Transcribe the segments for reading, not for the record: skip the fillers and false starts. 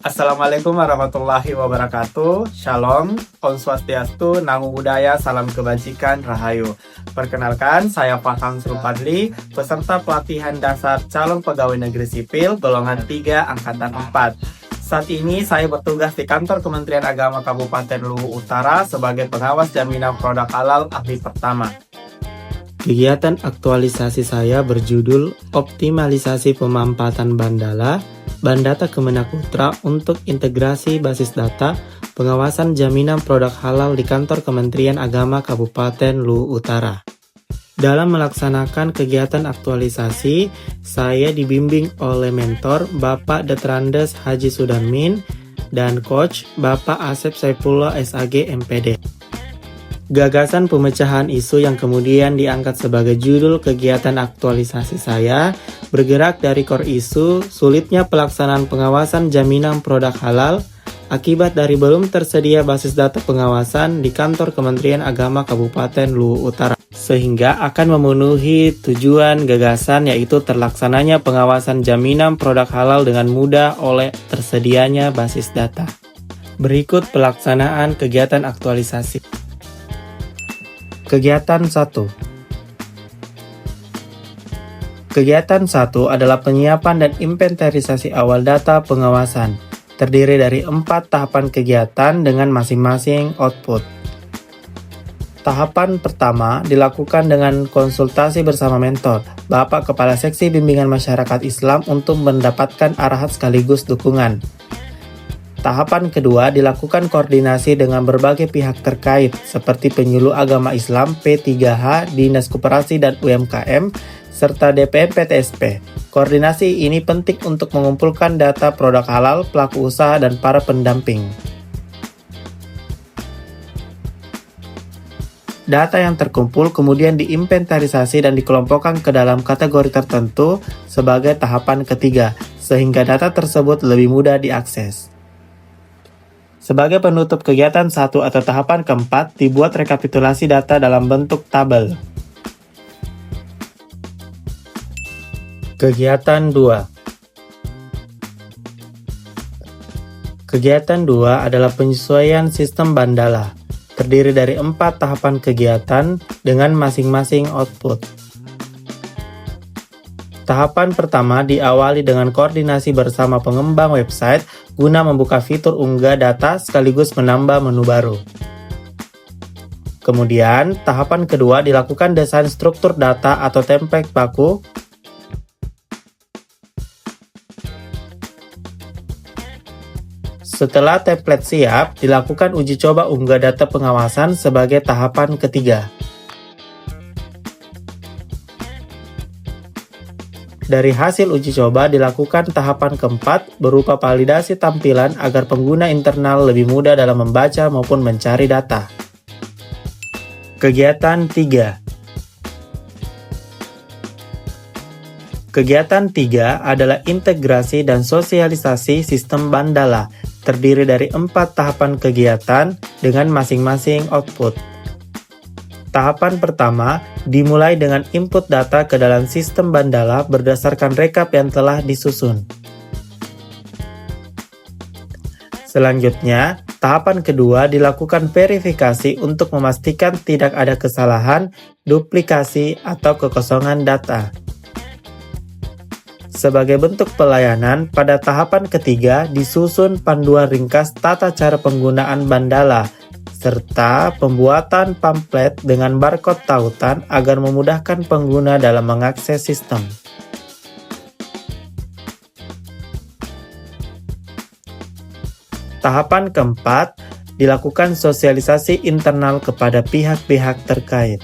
Assalamualaikum warahmatullahi wabarakatuh. Shalom, Om Swastiastu, Namo Buddhaya, Salam Kebajikan, Rahayu. Perkenalkan, saya Fakang Srupadli, peserta pelatihan dasar calon pegawai negeri sipil golongan 3 angkatan 4. Saat ini saya bertugas di kantor Kementerian Agama Kabupaten Luwu Utara sebagai pengawas jaminan produk halal ahli pertama. Kegiatan aktualisasi saya berjudul Optimalisasi Pemampatan Bandata Kemenak Putra untuk integrasi basis data pengawasan jaminan produk halal di kantor Kementerian Agama Kabupaten Luwu Utara. Dalam melaksanakan kegiatan aktualisasi, saya dibimbing oleh mentor Bapak Detrandes Haji Sudarmin dan Coach Bapak Asep Saifullah SAG MPD. Gagasan pemecahan isu yang kemudian diangkat sebagai judul kegiatan aktualisasi saya bergerak dari core isu sulitnya pelaksanaan pengawasan jaminan produk halal akibat dari belum tersedia basis data pengawasan di kantor Kementerian Agama Kabupaten Luwu Utara, sehingga akan memenuhi tujuan gagasan yaitu terlaksananya pengawasan jaminan produk halal dengan mudah oleh tersedianya basis data. Berikut pelaksanaan kegiatan aktualisasi. Kegiatan 1. Kegiatan 1 adalah penyiapan dan inventarisasi awal data pengawasan, terdiri dari 4 tahapan kegiatan dengan masing-masing output. Tahapan pertama dilakukan dengan konsultasi bersama mentor, Bapak Kepala Seksi Bimbingan Masyarakat Islam untuk mendapatkan arahan sekaligus dukungan. Tahapan kedua dilakukan koordinasi dengan berbagai pihak terkait seperti Penyuluh Agama Islam P3H, Dinas Koperasi dan UMKM, serta DPM PTSP. Koordinasi ini penting untuk mengumpulkan data produk halal, pelaku usaha, dan para pendamping. Data yang terkumpul kemudian diinventarisasi dan dikelompokkan ke dalam kategori tertentu sebagai tahapan ketiga, sehingga data tersebut lebih mudah diakses. Sebagai penutup kegiatan 1 atau tahapan keempat, dibuat rekapitulasi data dalam bentuk tabel. Kegiatan 2. Kegiatan 2 adalah penyesuaian sistem Bandala, terdiri dari 4 tahapan kegiatan dengan masing-masing output. Tahapan pertama diawali dengan koordinasi bersama pengembang website guna membuka fitur unggah data sekaligus menambah menu baru. Kemudian, tahapan kedua dilakukan desain struktur data atau template baku. Setelah template siap, dilakukan uji coba unggah data pengawasan sebagai tahapan ketiga. Dari hasil uji coba dilakukan tahapan keempat berupa validasi tampilan agar pengguna internal lebih mudah dalam membaca maupun mencari data. Kegiatan 3. Kegiatan 3 adalah integrasi dan sosialisasi sistem Bandala, terdiri dari 4 tahapan kegiatan dengan masing-masing output. Tahapan pertama dimulai dengan input data ke dalam sistem Bandala berdasarkan rekap yang telah disusun. Selanjutnya, tahapan kedua dilakukan verifikasi untuk memastikan tidak ada kesalahan, duplikasi, atau kekosongan data. Sebagai bentuk pelayanan, pada tahapan ketiga disusun panduan ringkas tata cara penggunaan Bandala, serta pembuatan pamflet dengan barcode tautan agar memudahkan pengguna dalam mengakses sistem. Tahapan keempat, dilakukan sosialisasi internal kepada pihak-pihak terkait.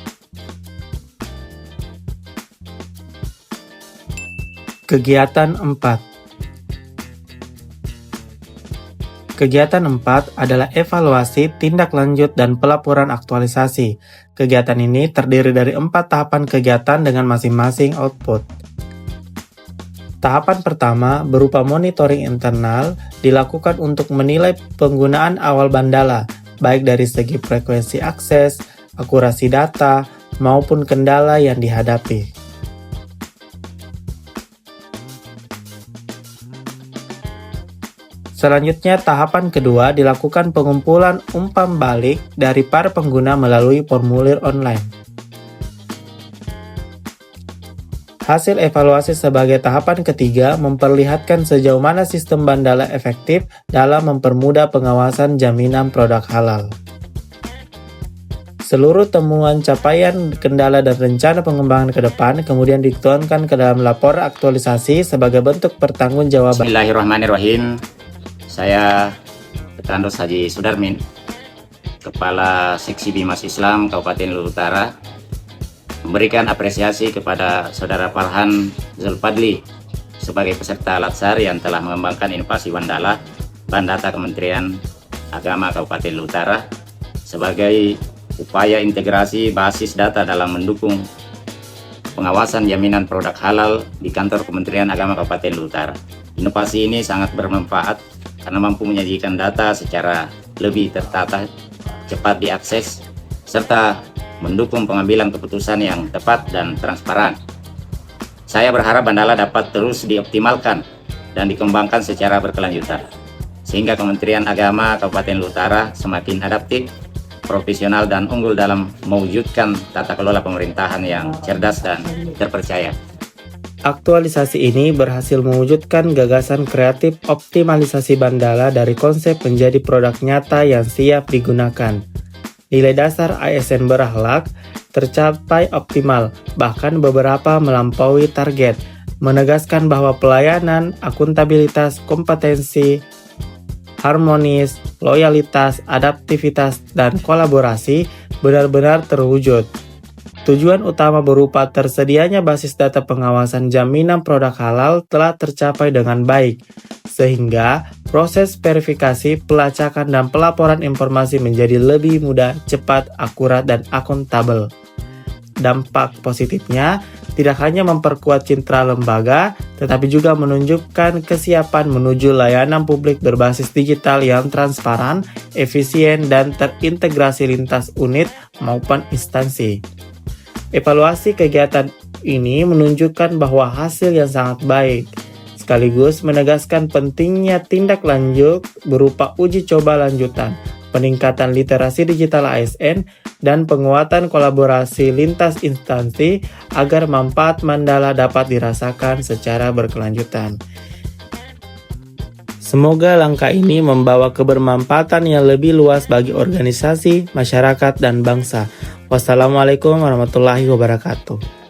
Kegiatan 4. Kegiatan 4 adalah evaluasi, tindak lanjut, dan pelaporan aktualisasi. Kegiatan ini terdiri dari 4 tahapan kegiatan dengan masing-masing output. Tahapan pertama berupa monitoring internal dilakukan untuk menilai penggunaan awal Bandala, baik dari segi frekuensi akses, akurasi data, maupun kendala yang dihadapi. Selanjutnya, tahapan kedua dilakukan pengumpulan umpan balik dari para pengguna melalui formulir online. Hasil evaluasi sebagai tahapan ketiga memperlihatkan sejauh mana sistem Bandala efektif dalam mempermudah pengawasan jaminan produk halal. Seluruh temuan, capaian, kendala, dan rencana pengembangan ke depan kemudian dituangkan ke dalam laporan aktualisasi sebagai bentuk pertanggungjawaban. Bismillahirrahmanirrahim. Saya Petandros Haji Sudarmin, Kepala Seksi Bimas Islam Kabupaten Luhut Utara, memberikan apresiasi kepada Saudara Farhan Zulfadli sebagai peserta Latsar yang telah mengembangkan inovasi Bandata Kementerian Agama Kabupaten Luhut Utara sebagai upaya integrasi basis data dalam mendukung pengawasan jaminan produk halal di kantor Kementerian Agama Kabupaten Luhut Utara. Inovasi ini sangat bermanfaat karena mampu menyajikan data secara lebih tertata, cepat diakses, serta mendukung pengambilan keputusan yang tepat dan transparan. Saya berharap Bandala dapat terus dioptimalkan dan dikembangkan secara berkelanjutan, sehingga Kementerian Agama Kabupaten Luhut Utara semakin adaptif, profesional, dan unggul dalam mewujudkan tata kelola pemerintahan yang cerdas dan terpercaya. Aktualisasi ini berhasil mewujudkan gagasan kreatif optimalisasi Bandala dari konsep menjadi produk nyata yang siap digunakan. Nilai dasar ASN berakhlak tercapai optimal, bahkan beberapa melampaui target, menegaskan bahwa pelayanan, akuntabilitas, kompetensi, harmonis, loyalitas, adaptivitas, dan kolaborasi benar-benar terwujud. Tujuan utama berupa tersedianya basis data pengawasan jaminan produk halal telah tercapai dengan baik, sehingga proses verifikasi, pelacakan, dan pelaporan informasi menjadi lebih mudah, cepat, akurat, dan akuntabel. Dampak positifnya tidak hanya memperkuat citra lembaga, tetapi juga menunjukkan kesiapan menuju layanan publik berbasis digital yang transparan, efisien, dan terintegrasi lintas unit maupun instansi. Evaluasi kegiatan ini menunjukkan bahwa hasil yang sangat baik, sekaligus menegaskan pentingnya tindak lanjut berupa uji coba lanjutan, peningkatan literasi digital ASN, dan penguatan kolaborasi lintas instansi agar manfaat Bandala dapat dirasakan secara berkelanjutan. Semoga langkah ini membawa kebermanfaatan yang lebih luas bagi organisasi, masyarakat, dan bangsa. Wassalamualaikum warahmatullahi wabarakatuh.